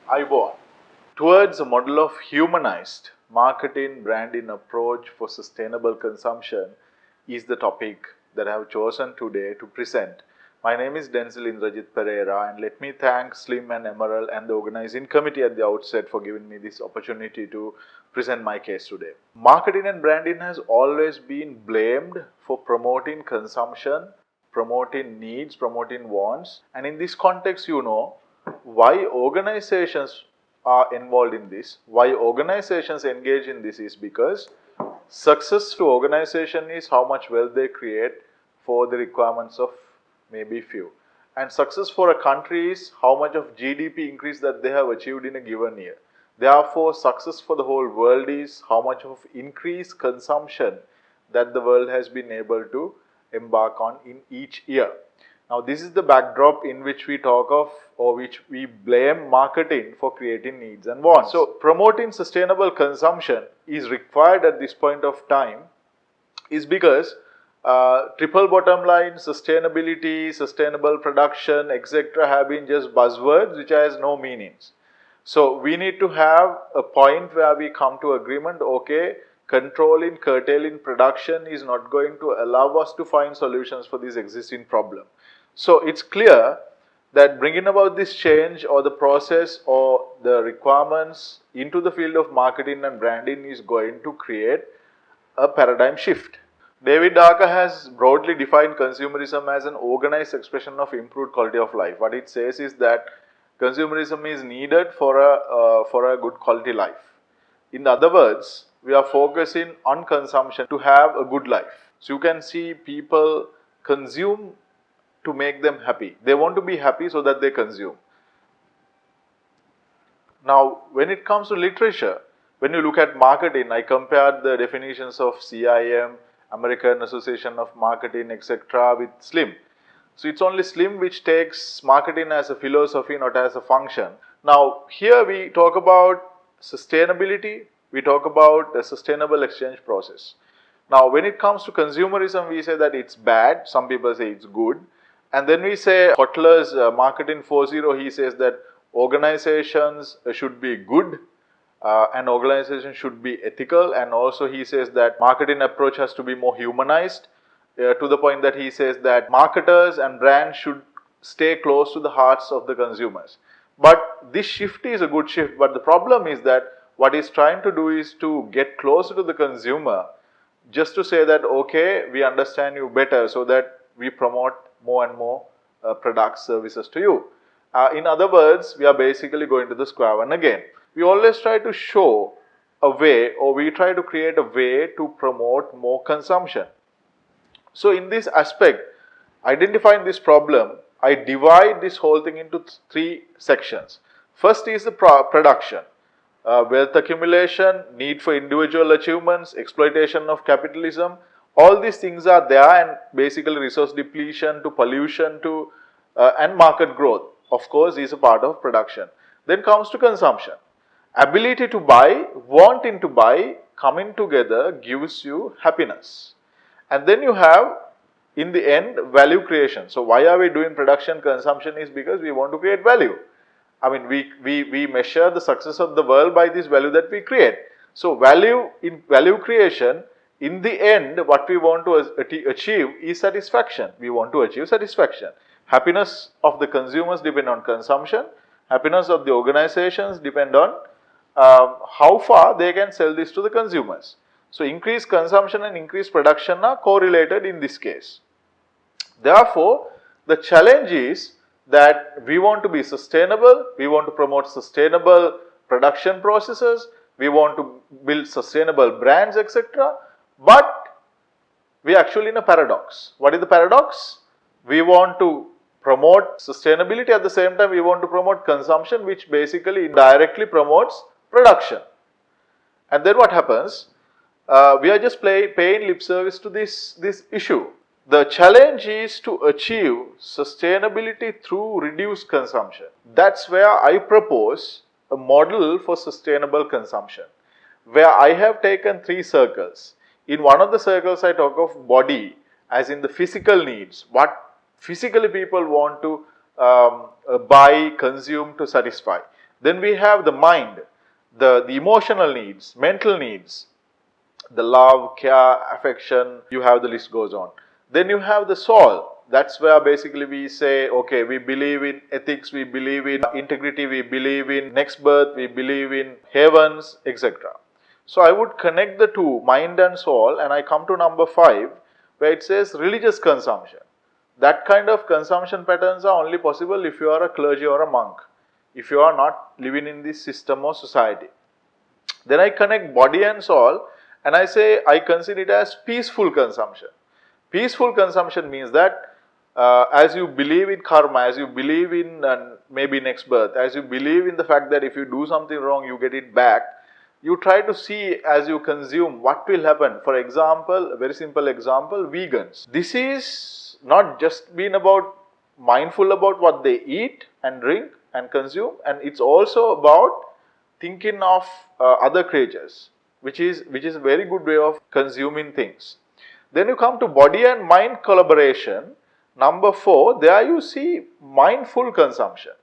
I won. Towards a model of humanized marketing branding approach for sustainable consumption is the topic that I have chosen today to present. My name is Denzil Perera, and let me thank Slim and Emerald and the organizing committee at the outset for giving me this opportunity to present my case today. Marketing and branding has always been blamed for promoting consumption, promoting needs, promoting wants, and in this context, why organizations are involved in this, why organizations engage in this is because success to organization is how much wealth they create for the requirements of maybe few. And success for a country is how much of GDP increase that they have achieved in a given year. Therefore, success for the whole world is how much of increased consumption that the world has been able to embark on in each year. Now, this is the backdrop in which we talk of or which we blame marketing for creating needs and wants. So, promoting sustainable consumption is required at this point of time is because triple bottom line, sustainability, sustainable production, etc. have been just buzzwords which has no meanings. So, we need to have a point where we come to agreement, okay, controlling, curtailing production is not going to allow us to find solutions for this existing problem. So, it's clear that bringing about this change or the process or the requirements into the field of marketing and branding is going to create a paradigm shift. David Darker has broadly defined consumerism as an organized expression of improved quality of life. What it says is that consumerism is needed for a good quality life. In other words, we are focusing on consumption to have a good life. So you can see people consume to make them happy. They want to be happy so that they consume. Now, when it comes to literature, when you look at marketing, I compared the definitions of CIM, American Association of Marketing, etc. with SLIM. So it's only SLIM which takes marketing as a philosophy, not as a function. Now, here we talk about sustainability, we talk about the sustainable exchange process. Now, when it comes to consumerism, we say that it's bad, some people say it's good. And then we say Kotler's Marketing 4.0, he says that organizations should be good and organizations should be ethical, and also he says that marketing approach has to be more humanized to the point that he says that marketers and brands should stay close to the hearts of the consumers. But this shift is a good shift, but the problem is that what he's trying to do is to get closer to the consumer just to say that, okay, we understand you better so that we promote more and more products, services to you. In other words, we are basically going to the square one again. We always try to show a way, or we try to create a way to promote more consumption. So in this aspect, identifying this problem, I divide this whole thing into three sections. First is the production. Wealth accumulation, need for individual achievements, exploitation of capitalism. All these things are there, and basically resource depletion to pollution to and market growth, of course, is a part of production. Then comes to consumption. Ability to buy, wanting to buy, coming together gives you happiness. And then you have, in the end, value creation. So why are we doing production consumption is because we want to create value. I mean, we measure the success of the world by this value that we create. So value creation, in the end, what we want to achieve is satisfaction. We want to achieve satisfaction. Happiness of the consumers depend on consumption. Happiness of the organizations depend on how far they can sell this to the consumers. So increased consumption and increased production are correlated in this case. Therefore, the challenge is that we want to be sustainable, we want to promote sustainable production processes, we want to build sustainable brands, etc. But we are actually in a paradox. What is the paradox? We want to promote sustainability, at the same time we want to promote consumption, which basically indirectly promotes production. And then what happens? We are just paying lip service to this issue. The challenge is to achieve sustainability through reduced consumption. That's where I propose a model for sustainable consumption, where I have taken three circles. In one of the circles, I talk of body, as in the physical needs, what physically people want to buy, consume to satisfy. Then we have the mind, the emotional needs, mental needs, the love, care, affection, you have the list goes on. Then you have the soul. That's where basically we say, okay, we believe in ethics, we believe in integrity, we believe in next birth, we believe in heavens, etc. So I would connect the two, mind and soul, and I come to number 5, where it says religious consumption. That kind of consumption patterns are only possible if you are a clergy or a monk, if you are not living in this system or society. Then I connect body and soul, and I say I consider it as peaceful consumption. Peaceful consumption means that as you believe in karma, as you believe in maybe next birth, as you believe in the fact that if you do something wrong, you get it back, you try to see as you consume what will happen. For example, a very simple example, vegans. This is not just been about mindful about what they eat and drink and consume, and it's also about thinking of other creatures, which is a very good way of consuming things. Then you come to body and mind collaboration. Number 4, there you see mindful consumption.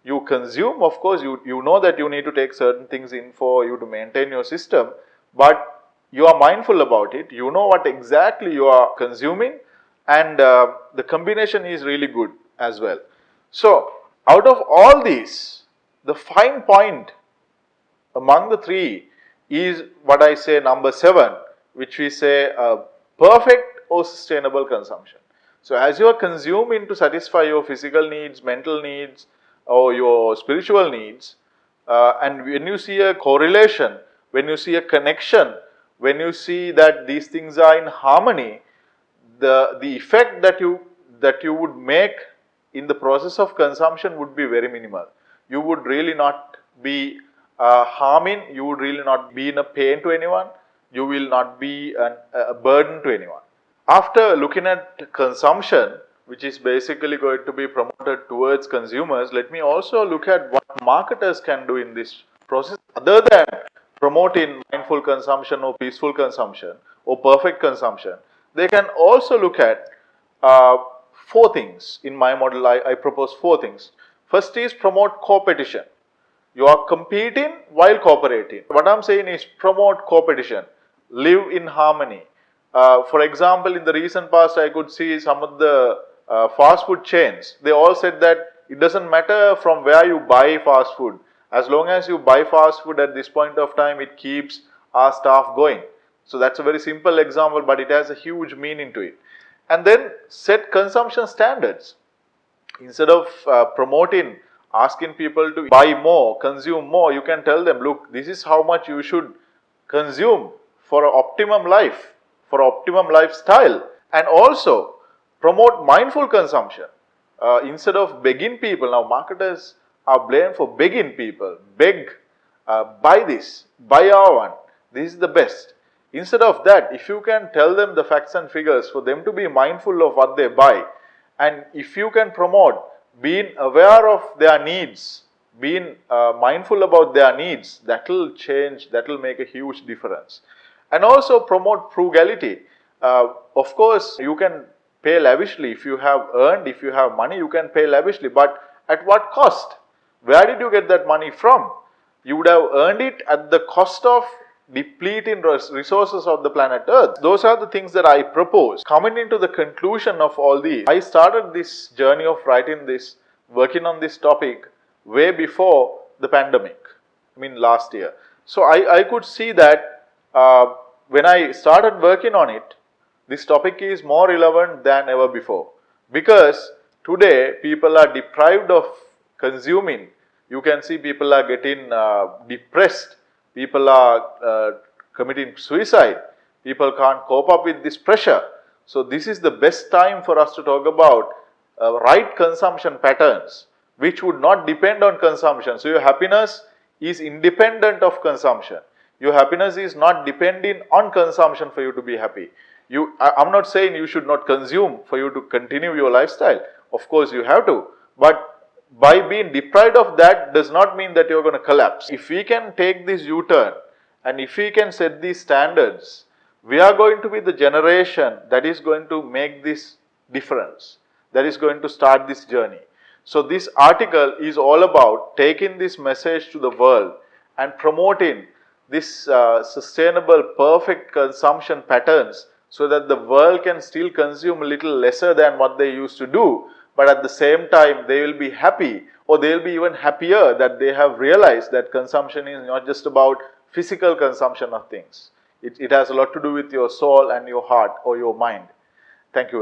You consume, of course, you know that you need to take certain things in for you to maintain your system, but you are mindful about it, you know what exactly you are consuming, and the combination is really good as well. So, out of all these, the fine point among the 3 is what I say number 7, which we say perfect or sustainable consumption. So as you are consuming to satisfy your physical needs, mental needs, or your spiritual needs, and when you see a correlation, when you see a connection, when you see that these things are in harmony, the effect that you would make in the process of consumption would be very minimal. You would really not be harming, you would really not be in a pain to anyone, you will not be a burden to anyone. After looking at consumption, which is basically going to be promoted towards consumers, let me also look at what marketers can do in this process other than promoting mindful consumption or peaceful consumption or perfect consumption. They can also look at 4 things. In my model, I propose 4 things. First is promote competition. You are competing while cooperating. What I'm saying is promote competition, live in harmony. For example, in the recent past, I could see some of the fast food chains. They all said that it doesn't matter from where you buy fast food. As long as you buy fast food at this point of time, it keeps our staff going. So that's a very simple example, but it has a huge meaning to it. And then set consumption standards. Instead of promoting, asking people to buy more, consume more, you can tell them, look, this is how much you should consume for an optimum life, for optimum lifestyle. And also promote mindful consumption. Instead of begging people, now marketers are blamed for begging people. Beg, buy this, buy our one, this is the best. Instead of that, if you can tell them the facts and figures for them to be mindful of what they buy, and if you can promote being aware of their needs, being mindful about their needs, that will change, that will make a huge difference. And also promote frugality. Of course, you can pay lavishly. If you have earned, if you have money, you can pay lavishly, but at what cost? Where did you get that money from? You would have earned it at the cost of depleting resources of the planet Earth. Those are the things that I propose. Coming into the conclusion of all these, I started this journey of writing this, working on this topic way before the pandemic, last year. So I could see that when I started working on it, this topic is more relevant than ever before. Because today people are deprived of consuming. You can see people are getting depressed. People are committing suicide. People can't cope up with this pressure. So this is the best time for us to talk about right consumption patterns, which would not depend on consumption. So your happiness is independent of consumption. Your happiness is not depending on consumption for you to be happy. I'm not saying you should not consume for you to continue your lifestyle. Of course you have to. But by being deprived of that does not mean that you're going to collapse. If we can take this U-turn and if we can set these standards, we are going to be the generation that is going to make this difference, that is going to start this journey. So this article is all about taking this message to the world and promoting this sustainable, perfect consumption patterns so that the world can still consume a little lesser than what they used to do, but at the same time they will be happy, or they will be even happier that they have realized that consumption is not just about physical consumption of things. It has a lot to do with your soul and your heart or your mind. Thank you very much.